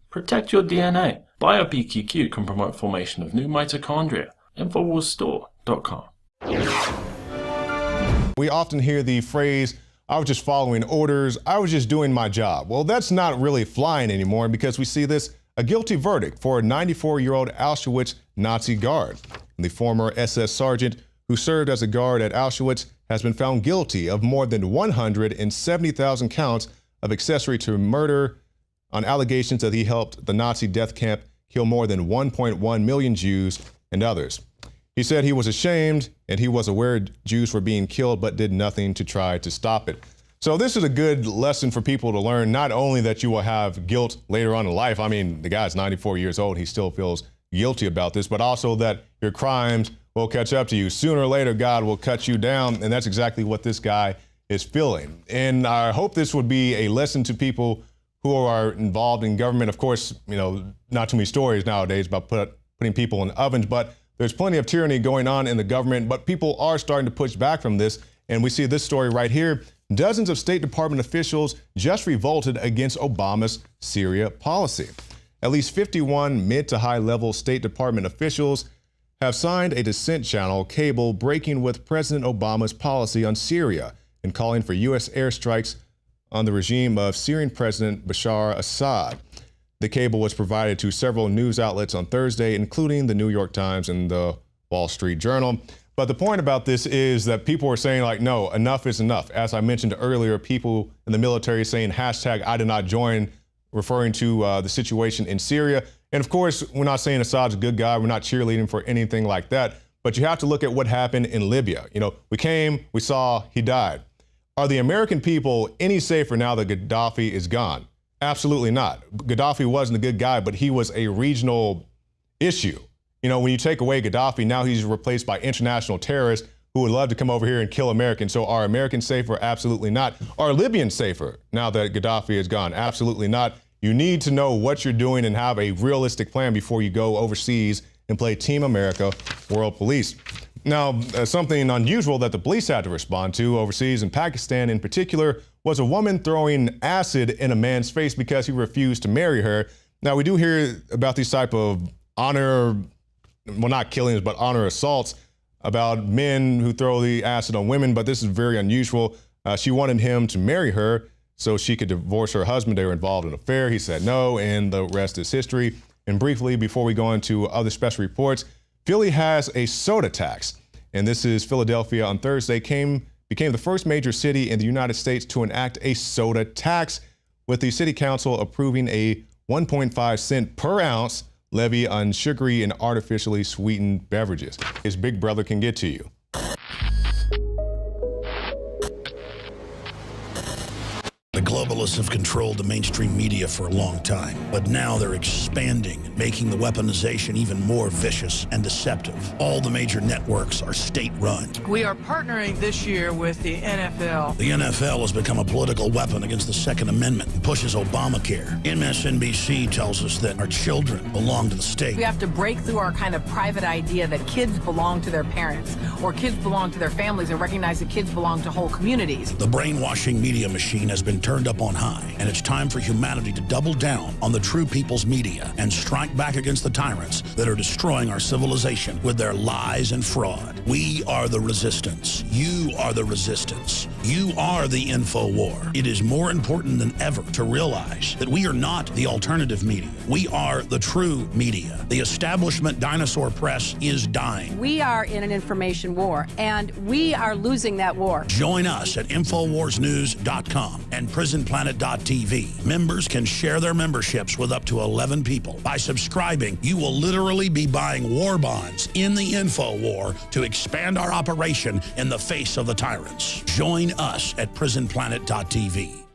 Protect your DNA. BioPQQ can promote formation of new mitochondria. Infowarsstore.com. We often hear the phrase, I was just following orders, I was just doing my job. Well, that's not really flying anymore because we see this, a guilty verdict for a 94-year-old Auschwitz Nazi guard. The former SS sergeant who served as a guard at Auschwitz has been found guilty of more than 170,000 counts of accessory to murder on allegations that he helped the Nazi death camp kill more than 1.1 million Jews and others. He said he was ashamed and he was aware Jews were being killed but did nothing to try to stop it. So this is a good lesson for people to learn, not only that you will have guilt later on in life. I mean, the guy's 94 years old, he still feels guilty about this, but also that your crimes will catch up to you. Sooner or later, God will cut you down, and that's exactly what this guy is feeling. And I hope this would be a lesson to people who are involved in government. Of course, you know, not too many stories nowadays about putting people in ovens, but there's plenty of tyranny going on in the government, but people are starting to push back from this. And we see this story right here. Dozens of State Department officials just revolted against Obama's Syria policy. At least 51 mid to high level State Department officials have signed a dissent channel cable breaking with President Obama's policy on Syria and calling for U.S. airstrikes on the regime of Syrian President Bashar Assad. The cable was provided to several news outlets on Thursday, including the New York Times and the Wall Street Journal. But the point about this is that people are saying, like, no, enough is enough. As I mentioned earlier, people in the military saying hashtag I did not join, referring to the situation in Syria. And of course, we're not saying Assad's a good guy. We're not cheerleading for anything like that. But you have to look at what happened in Libya. You know, we came, we saw, he died. Are the American people any safer now that Gaddafi is gone? Absolutely not. Gaddafi wasn't a good guy, but he was a regional issue. You know, when you take away Gaddafi, now he's replaced by international terrorists who would love to come over here and kill Americans. So are Americans safer? Absolutely not. Are Libyans safer now that Gaddafi is gone? Absolutely not. You need to know what you're doing and have a realistic plan before you go overseas and play Team America World Police. Now, something unusual that the police had to respond to overseas in Pakistan in particular was a woman throwing acid in a man's face because he refused to marry her. Now, we do hear about these type of honor, well, not killings, but honor assaults about men who throw the acid on women, but this is very unusual. She wanted him to marry her so she could divorce her husband. They were involved in an affair. He said no, and the rest is history. And briefly, before we go into other special reports, Philly has a soda tax. And this is Philadelphia on Thursday became the first major city in the United States to enact a soda tax, with the city council approving a 1.5 cent per ounce levy on sugary and artificially sweetened beverages. His big brother can get to you. The globalists have controlled the mainstream media for a long time, but now they're expanding, making the weaponization even more vicious and deceptive. All the major networks are state-run. We are partnering this year with the NFL. The NFL has become a political weapon against the Second Amendment and pushes Obamacare. MSNBC tells us that our children belong to the state. We have to break through our kind of private idea that kids belong to their parents or kids belong to their families and recognize that kids belong to whole communities. The brainwashing media machine has been turned up on high, and it's time for humanity to double down on the true people's media and strike back against the tyrants that are destroying our civilization with their lies and fraud. We are the resistance. You are the resistance. You are the Infowar. It is more important than ever to realize that we are not the alternative media. We are the true media. The establishment dinosaur press is dying. We are in an information war, and we are losing that war. Join us at InfoWarsNews.com and PrisonPlanet.tv. Members can share their memberships with up to 11 people. By subscribing, you will literally be buying war bonds in the info war to expand our operation in the face of the tyrants. Join us at PrisonPlanet.tv.